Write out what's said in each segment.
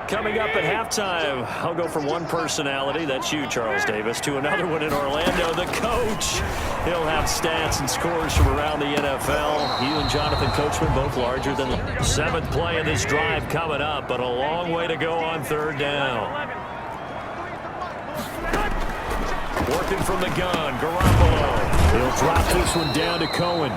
Coming up at halftime, I'll go from one personality, that's you, Charles Davis, to another one in Orlando, the coach. He'll have stats and scores from around the NFL. You and Jonathan Coachman both larger than the seventh play of this drive coming up, but a long way to go on third down. Working from the gun, Garoppolo. He'll drop this one down to Cohen.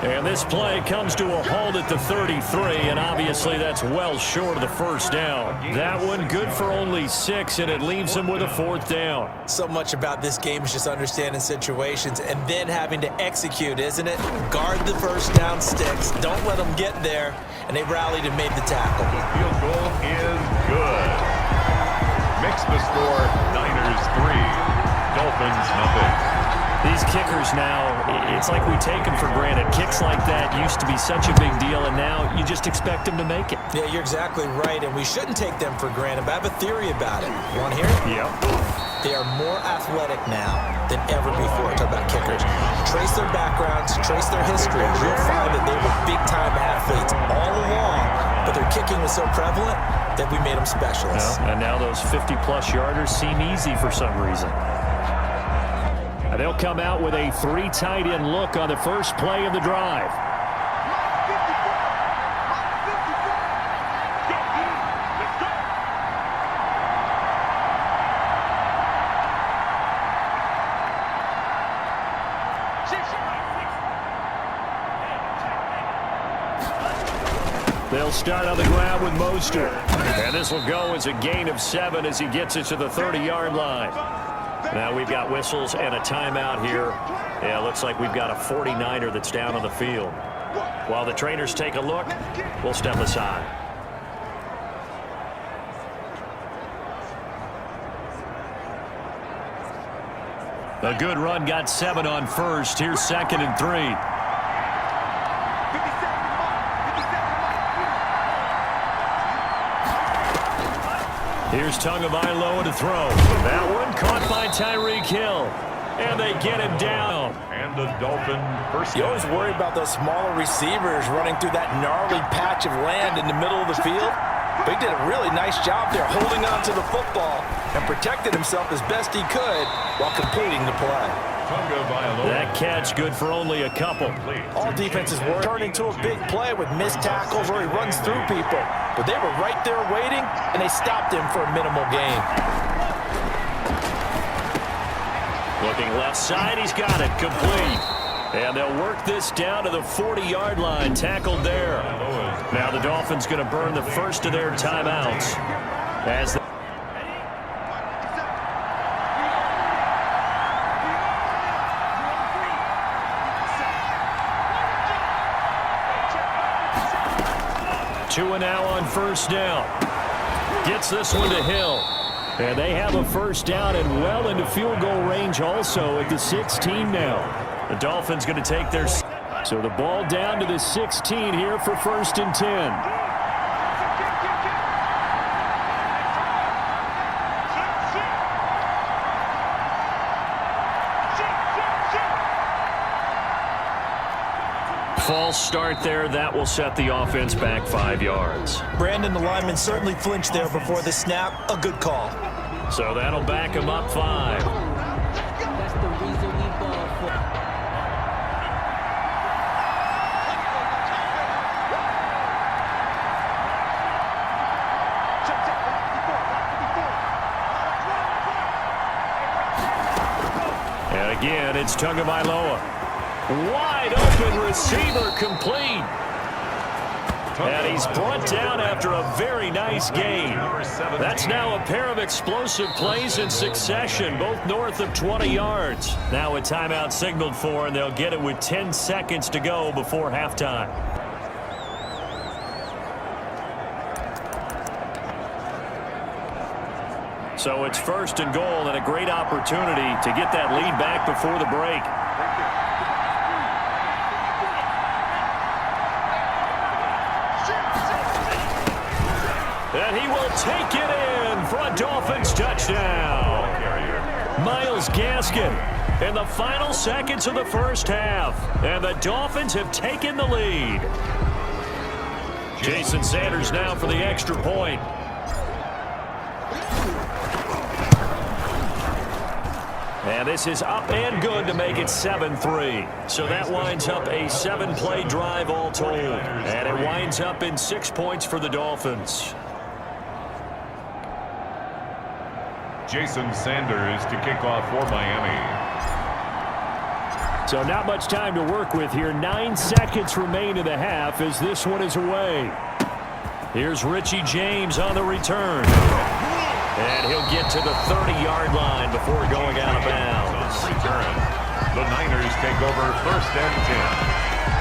And this play comes to a halt at the 33, and obviously that's well short of the first down. That one good for only 6, and it leaves him with a fourth down. So much about this game is just understanding situations and then having to execute, isn't it? Guard the first down sticks. Don't let them get there. And they rallied and made the tackle. The field goal is good. Makes the score Niners 3, Dolphins nothing. These kickers now, it's like we take them for granted. Kicks like that used to be such a big deal, and now you just expect them to make it. Yeah, you're exactly right, and we shouldn't take them for granted. But I have a theory about it. You want to hear it? Yep. They are more athletic now than ever before. Talk about kickers. Trace their backgrounds, trace their history. You'll find that they were big-time athletes all along, but their kicking was so prevalent that we made them specialists. Yeah, and now those 50-plus yarders seem easy for some reason. And they'll come out with a 3 tight end look on the first play of the drive. They'll start on the ground with Mostert. And this will go as a gain of 7 as he gets it to the 30-yard line. Now we've got whistles and a timeout here. Yeah, looks like we've got a 49er that's down on the field. While the trainers take a look, we'll step aside. A good run got 7 on first. Here's 2nd and 3. Here's Tagovailoa to throw. That one caught by Tyreek Hill. And they get him down. And the Dolphin first. You always worry about those smaller receivers running through that gnarly patch of land in the middle of the field. But he did a really nice job there holding on to the football and protected himself as best he could while completing the play. That catch good for only a couple. All defenses were turning into a big play with missed tackles where he runs through people. But they were right there waiting, and they stopped him for a minimal gain. Looking left side, he's got it, complete. And they'll work this down to the 40-yard line, tackled there. Now the Dolphins going to burn the first of their timeouts. As they 2 now on first down. Gets this one to Hill. And they have a first down and well into field goal range also at the 16 now. The Dolphins going to take their... So the ball down to the 16 here for 1st and 10. False start there. That will set the offense back 5 yards. Brandon, the lineman, certainly flinched there before the snap. A good call. So that'll back him up 5. That's the reason we ball for. And again, it's Tagovailoa. Wide open receiver complete. And he's brought down after a very nice gain. That's now a pair of explosive plays in succession, both north of 20 yards. Now a timeout signaled for, and they'll get it with 10 seconds to go before halftime. So it's 1st and goal and a great opportunity to get that lead back before the break. And he will take it in for a Dolphins touchdown. Myles Gaskin in the final seconds of the first half. And the Dolphins have taken the lead. Jason Sanders now for the extra point. And this is up and good to make it 7-3. So that winds up a 7-play drive all told. And it winds up in 6 points for the Dolphins. Jason Sanders to kick off for Miami. So not much time to work with here. 9 seconds remain in the half as this one is away. Here's Richie James on the return. And he'll get to the 30-yard line before going out of bounds. Return. The Niners take over 1st and 10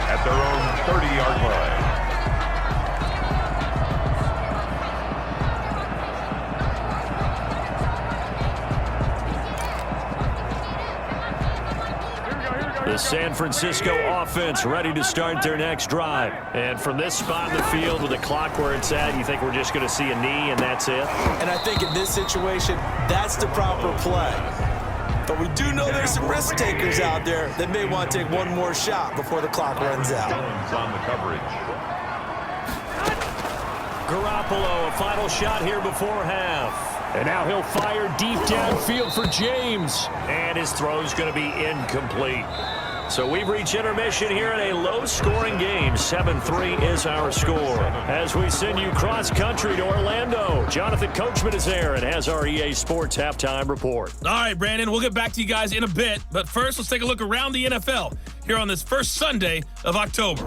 at their own 30-yard line. The San Francisco offense ready to start their next drive. And from this spot in the field with the clock where it's at, you think we're just going to see a knee and that's it? And I think in this situation, that's the proper play. But we do know there's some risk takers out there that may want to take one more shot before the clock runs out. On the coverage. Garoppolo, a final shot here before half. And now he'll fire deep downfield for James. And his throw's going to be incomplete. So we've reached intermission here in a low-scoring game. 7-3 is our score. As we send you cross-country to Orlando, Jonathan Coachman is there and has our EA Sports halftime report. All right, Brandon, we'll get back to you guys in a bit. But first, let's take a look around the NFL here on this first Sunday of October.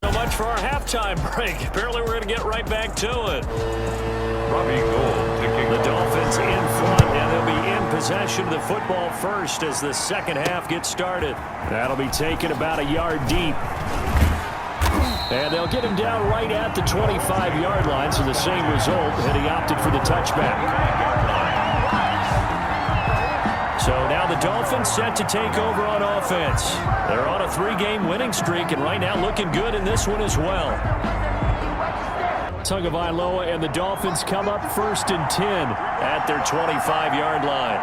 So much for our halftime break. Apparently we're going to get right back to it. Robbie Gould kicking. The Dolphins in front, and they'll be in possession of the football first as the second half gets started. That'll be taken about a yard deep. And they'll get him down right at the 25-yard line, so the same result, and he opted for the touchback. So now the Dolphins set to take over on offense. They're on a 3-game winning streak, and right now looking good in this one as well. Tagovailoa and the Dolphins come up 1st and 10 at their 25-yard line.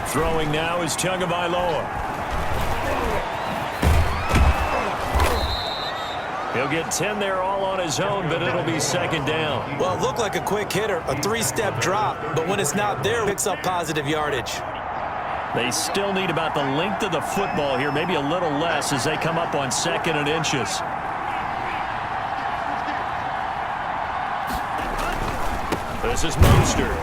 Throwing now is Tagovailoa. He'll get 10 there all on his own, but it'll be second down. Well, it looked like a quick hitter, a 3-step drop, but when it's not there, it picks up positive yardage. They still need about the length of the football here, maybe a little less as they come up on 2nd and inches. This is Monster.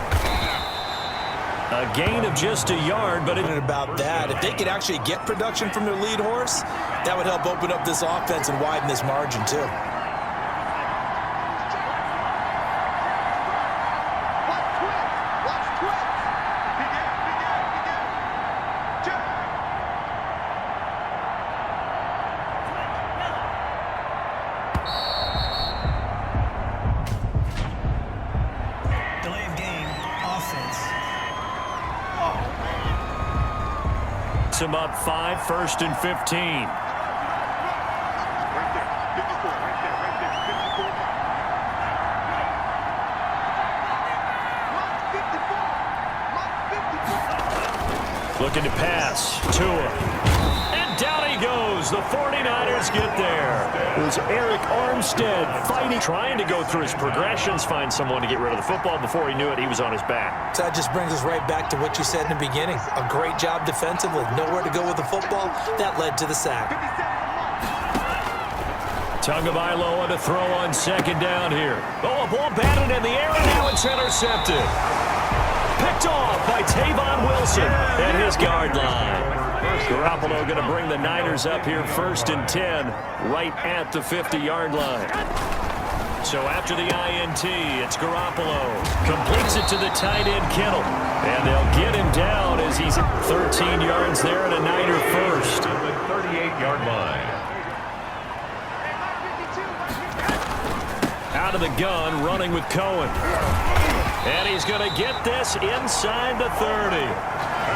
A gain of just a yard, but about that, if they could actually get production from their lead horse, that would help open up this offense and widen this margin too. Delay of game, offense. him up 5, 1st and 15. Looking to pass. Tua. And down he goes. goes. The 49ers get there. It was Eric Armstead fighting, trying to go through his progressions, find someone to get rid of the football. Before he knew it, he was on his back. So that just brings us right back to what you said in the beginning. A great job defensively. Nowhere to go with the football. That led to the sack. Tagovailoa to throw on second down here. Oh, a ball batted in the air, and now it's intercepted. Picked off by Tavon Wilson at his guard line. Garoppolo going to bring the Niners up here 1st and 10, right at the 50-yard line. So after the INT, it's Garoppolo. Completes it to the tight end, Kittle. And they'll get him down as he's at 13 yards there and a Niner first. At the 38-yard line. Out of the gun, running with Cohen. And he's going to get this inside the 30.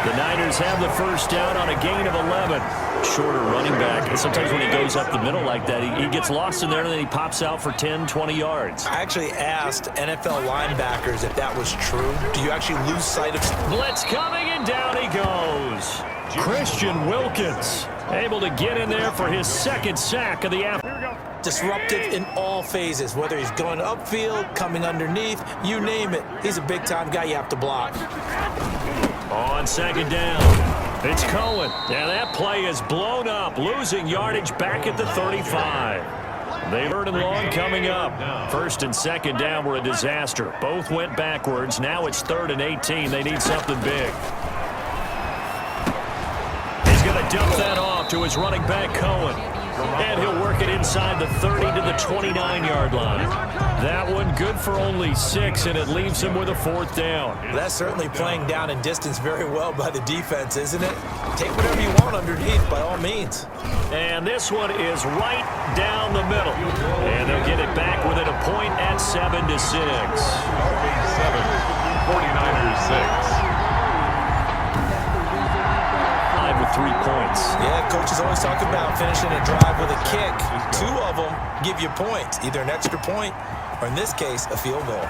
The Niners have the first down on a gain of 11. Shorter running back. And sometimes when he goes up the middle like that, he gets lost in there and then he pops out for 10, 20 yards. I actually asked NFL linebackers if that was true. Do you actually lose sight of... Blitz coming and down he goes. Christian Wilkins able to get in there for his second sack of the afternoon. Disruptive in all phases, whether he's going upfield, coming underneath, you name it. He's a big-time guy you have to block. On second down, it's Cohen. And that play is blown up, losing yardage back at the 35. They've heard him long coming up. 1st and 2nd down were a disaster. Both went backwards. Now it's 3rd and 18. They need something big. He's going to dump that off to his running back, Cohen. And he'll work it inside the 30 to the 29-yard line. That one good for only 6, and it leaves him with a 4th down. That's certainly playing down in distance very well by the defense, isn't it? Take whatever you want underneath, by all means. And this one is right down the middle. And they'll get it back within a point at 7-6. 7, 49ers 6. With 3 points. Yeah, coaches always talk about finishing a drive with a kick. 2 of them give you points, either an extra point or, in this case, a field goal.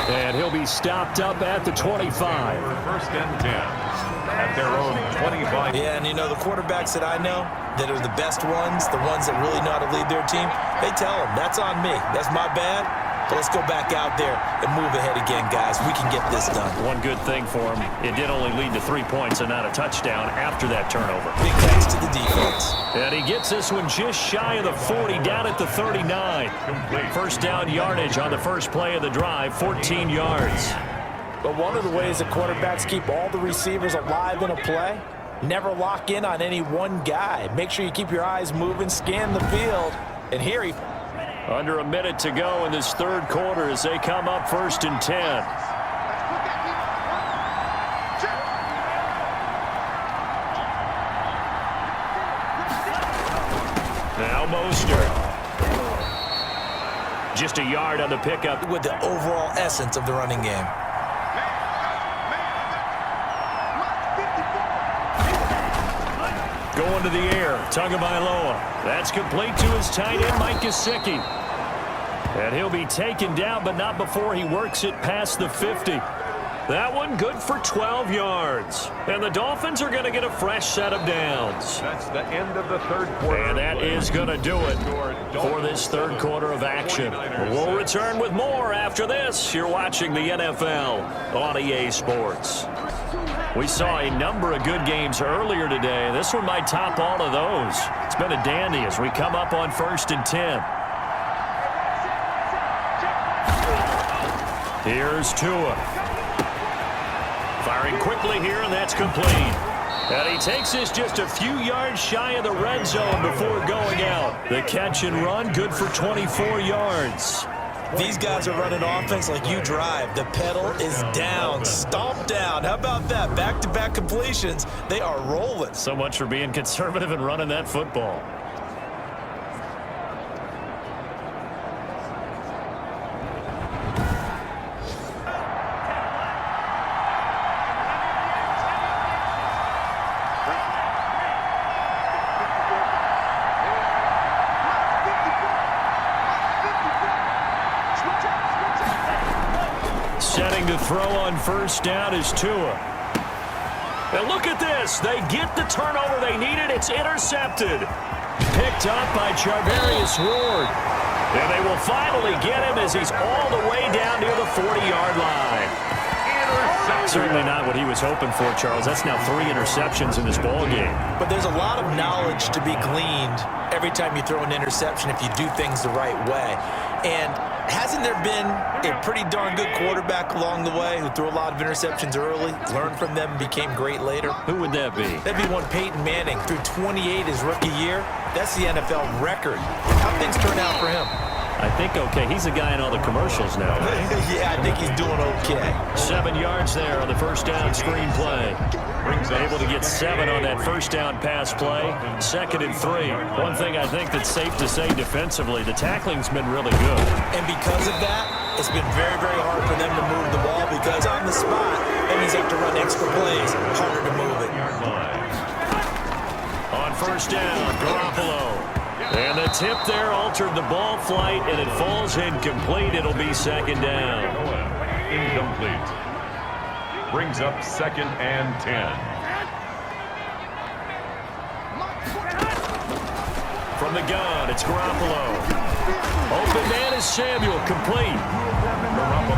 And he'll be stopped up at the 25. 1st and 10 at their own 25. Yeah, and you know, the quarterbacks that I know that are the best ones, the ones that really know how to lead their team, they tell them, that's on me. That's my bad. But let's go back out there and move ahead again, guys. We can get this done. One good thing for him, it did only lead to 3 points and not a touchdown after that turnover. Big thanks to the defense. And he gets this one just shy of the 40, down at the 39. First down yardage on the first play of the drive, 14 yards. But one of the ways that quarterbacks keep all the receivers alive in a play, never lock in on any one guy. Make sure you keep your eyes moving, scan the field, and here he... Under a minute to go in this 3rd quarter as they come up 1st and 10. Now Mostert. Just a yard on the pickup. With the overall essence of the running game. Going to the air, Tagovailoa. That's complete to his tight end, Mike Gesicki. And he'll be taken down, but not before he works it past the 50. That one good for 12 yards. And the Dolphins are going to get a fresh set of downs. That's the end of the 3rd quarter. And that is going to do it for this 3rd quarter of action. We'll return with more after this. You're watching the NFL on EA Sports. We saw a number of good games earlier today. This one might top all of those. It's been a dandy as we come up on 1st and 10. Here's Tua. Firing quickly here, and that's complete. And he takes this just a few yards shy of the red zone before going out. The catch and run, good for 24 yards. These guys are running offense like you drive. The pedal is down, stomp down. How about that? Back-to-back completions. They are rolling. So much for being conservative and running that football. Setting to throw on 1st down is Tua. And look at this. They get the turnover they needed. It's intercepted. Picked up by Charvarius Ward. And they will finally get him as he's all the way down near the 40-yard line. Certainly not what he was hoping for, Charles. That's now 3 interceptions in this ball game. But there's a lot of knowledge to be gleaned every time you throw an interception if you do things the right way. And hasn't there been a pretty darn good quarterback along the way who threw a lot of interceptions early, learned from them, and became great later? Who would that be? That'd be one Peyton Manning, threw 28 his rookie year. That's the NFL record. How'd things turn out for him? I think okay. He's the guy in all the commercials now, right? Yeah, I think he's doing okay. 7 yards there on the first down screen play. Able to get 7 on that first down pass play. 2nd and 3. One thing I think that's safe to say defensively, the tackling's been really good. And because of that, it's been very, very hard for them to move the ball because on the spot, that means they have to run extra plays. Harder to move it. On first down, Garoppolo. And the tip there altered the ball flight, and it falls incomplete. It'll be 2nd down. Incomplete. Brings up 2nd and 10. From the gun, it's Garoppolo. Open man is Samuel, complete.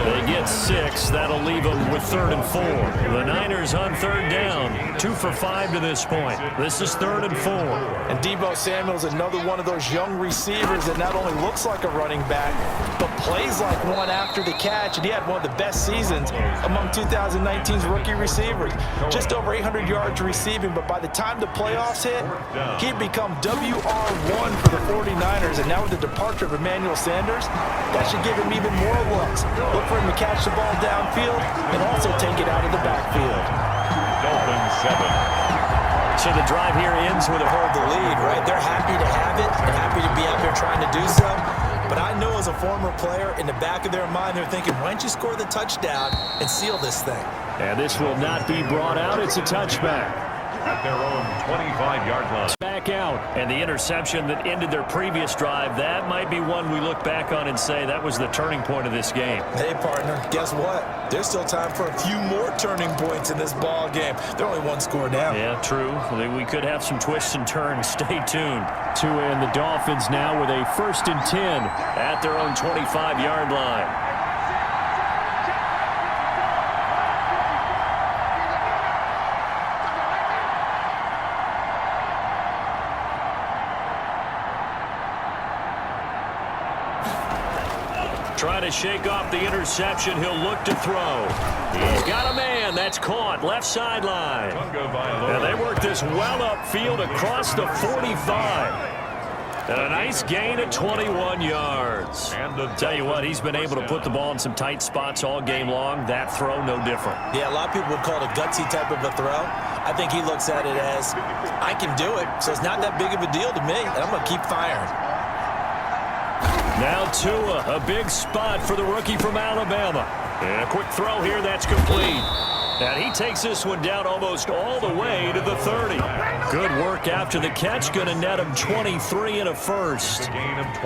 They get 6. That'll leave them with 3rd and 4. The Niners on 3rd down. 2 for 5 to this point. This is 3rd and 4. And Deebo Samuel's another one of those young receivers that not only looks like a running back, but plays like one after the catch. And he had one of the best seasons among 2019's rookie receivers. Just over 800 yards receiving, but by the time the playoffs hit, he'd become WR1 for the 49ers. And now with the departure of Emmanuel Sanders, that should give him even more looks. Look for him to catch the ball downfield and also take it out of the backfield. Dolphins 7. So the drive here ends with a hold the lead, right? They're happy to have it and happy to be out there trying to do so. But I know as a former player, in the back of their mind, they're thinking, why don't you score the touchdown and seal this thing? And this will not be brought out. It's a touchback. At their own 25-yard line. Back out. And the interception that ended their previous drive, that might be one we look back on and say that was the turning point of this game. Hey, partner, guess what? There's still time for a few more turning points in this ball game. They're only 1 score down. Yeah, true. We could have some twists and turns. Stay tuned. Tua and the Dolphins now with a 1st and 10 at their own 25-yard line. Trying to shake off the interception. He'll look to throw. He's got a man. That's caught. Left sideline. And they work this well upfield across the 45. And a nice gain at 21 yards. And tell you what, he's been able to put the ball in some tight spots all game long. That throw, no different. Yeah, a lot of people would call it a gutsy type of a throw. I think he looks at it as, I can do it, so it's not that big of a deal to me, and I'm going to keep firing. Now Tua, a big spot for the rookie from Alabama. And a quick throw here, that's complete. And he takes this one down almost all the way to the 30. Good work after the catch, going to net him 23 and a first.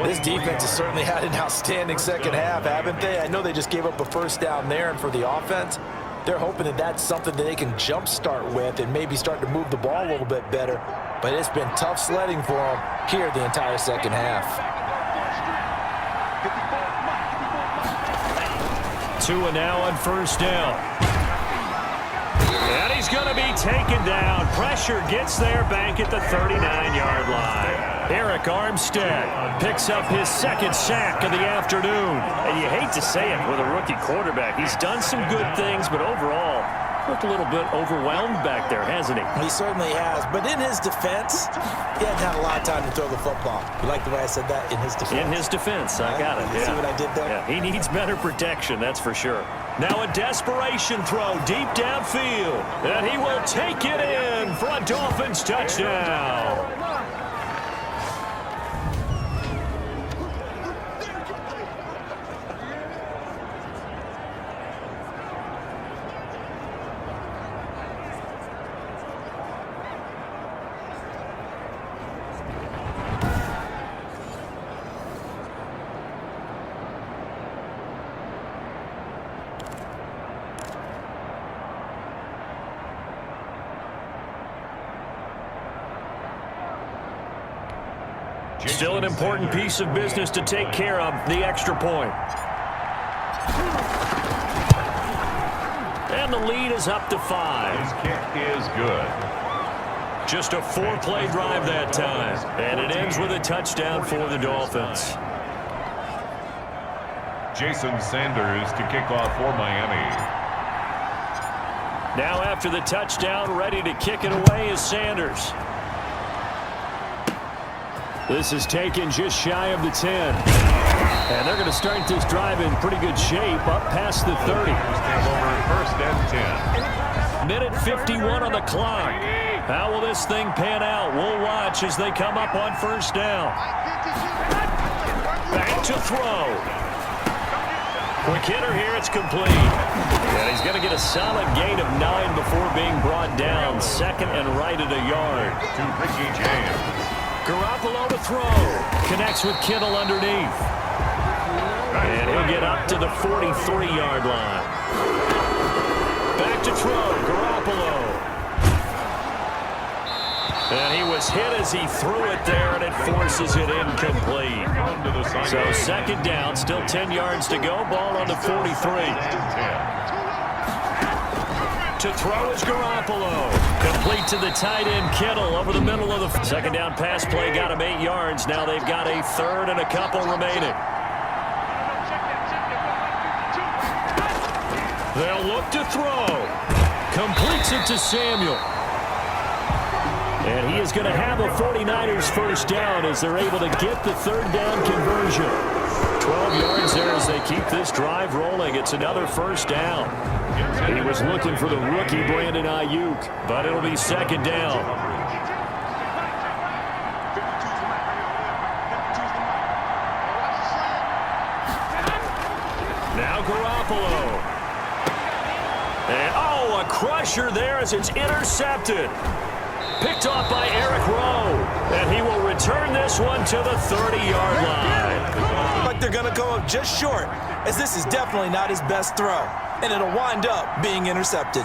This defense has certainly had an outstanding second half, haven't they? I know they just gave up a first down there, and for the offense, they're hoping that that's something that they can jumpstart with and maybe start to move the ball a little bit better. But it's been tough sledding for them here the entire second half. Tua now on first down. And he's going to be taken down. Pressure gets there back at the 39-yard line. Eric Armstead picks up his 2nd sack of the afternoon. And you hate to say it with a rookie quarterback. He's done some good things, but overall, looked a little bit overwhelmed back there, hasn't he? He certainly has. But in his defense, he hasn't had a lot of time to throw the football. You like the way I said that? In his defense. In his defense. I got it. You see what I did there? Yeah, he needs better protection, that's for sure. Now a desperation throw deep downfield. And he will take it in for a Dolphins touchdown. Still an important piece of business to take care of, the extra point. And the lead is up to 5. His kick is good. Just a 4-play drive that time. And it ends with a touchdown for the Dolphins. Jason Sanders to kick off for Miami. Now after the touchdown, ready to kick it away is Sanders. This is taken just shy of the 10. And they're going to start this drive in pretty good shape up past the 30. First and 10. Minute 51 on the clock. How will this thing pan out? We'll watch as they come up on first down. Back to throw. Quick hitter here, it's complete. And he's going to get a solid gain of 9 before being brought down. Second and right at a yard. To Ricky James. Garoppolo to throw. Connects with Kittle underneath. And he'll get up to the 43-yard line. Back to throw. Garoppolo. And he was hit as he threw it there, and it forces it incomplete. So second down, still 10 yards to go. Ball on the 43. To throw is Garoppolo. Complete to the tight end, Kittle, over the middle of the second down pass play. Got him 8 yards. Now they've got a third and a couple remaining. They'll look to throw. Completes it to Samuel. And he is going to have a 49ers first down as they're able to get the third down conversion. 12 yards there as they keep this drive rolling. It's another first down. He was looking for the rookie Brandon Ayuk, but it'll be second down. Now Garoppolo. And, oh, a crusher there as it's intercepted. Picked off by Eric Rowe. And he will return this one to the 30-yard line. Like they're going to go up just short, as this is definitely not his best throw. And it'll wind up being intercepted.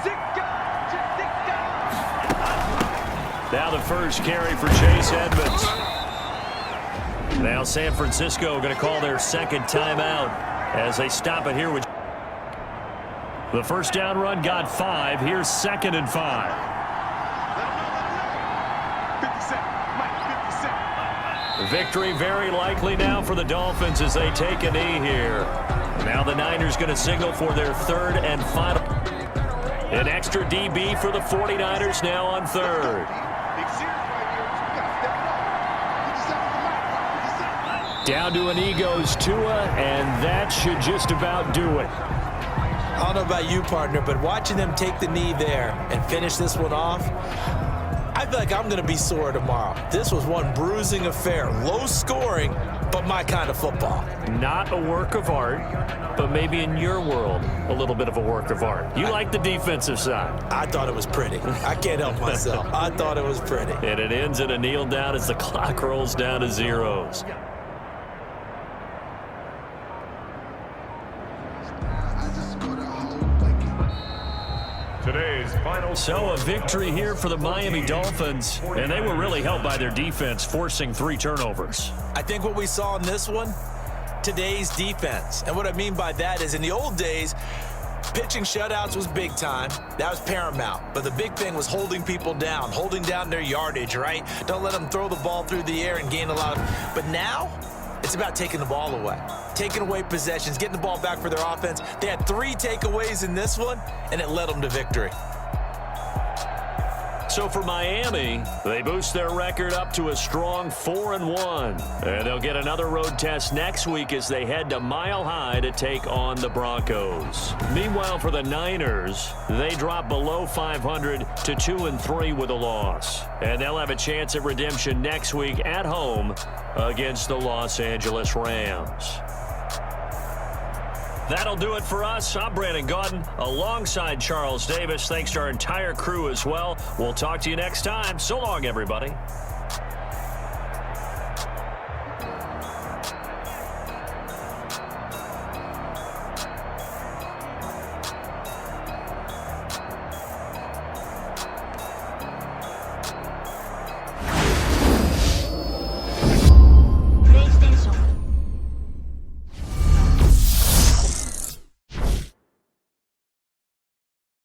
Now the first carry for Chase Edmonds. Now San Francisco going to call their second timeout as they stop it here with the first down run got 5. Here's second and 5. Victory very likely now for the Dolphins as they take a knee here. Now the Niners going to signal for their third and final. An extra DB for the 49ers now on third. Down to an knee goes Tua, and that should just about do it. I don't know about you, partner, but watching them take the knee there and finish this one off, I feel like I'm going to be sore tomorrow. This was one bruising affair. Low scoring, but my kind of football. Not a work of art, but maybe in your world, a little bit of a work of art. You like the defensive side. I thought it was pretty. I can't help myself. I thought it was pretty. And it ends in a kneel down as the clock rolls down to zeros. Today's final. So a victory here for the Miami Dolphins, and they were really helped by their defense, forcing 3 turnovers. I think what we saw in this one, today's defense. And what I mean by that is in the old days, pitching shutouts was big time. That was paramount. But the big thing was holding people down, holding down their yardage, right? Don't let them throw the ball through the air and gain a lot of. But now, it's about taking the ball away. Taking away possessions, getting the ball back for their offense. They had 3 takeaways in this one, and it led them to victory. So for Miami, they boost their record up to a strong 4-1. And they'll get another road test next week as they head to Mile High to take on the Broncos. Meanwhile, for the Niners, they drop below 500 to 2-3 with a loss. And they'll have a chance at redemption next week at home against the Los Angeles Rams. That'll do it for us. I'm Brandon Gaudin alongside Charles Davis. Thanks to our entire crew as well. We'll talk to you next time. So long, everybody.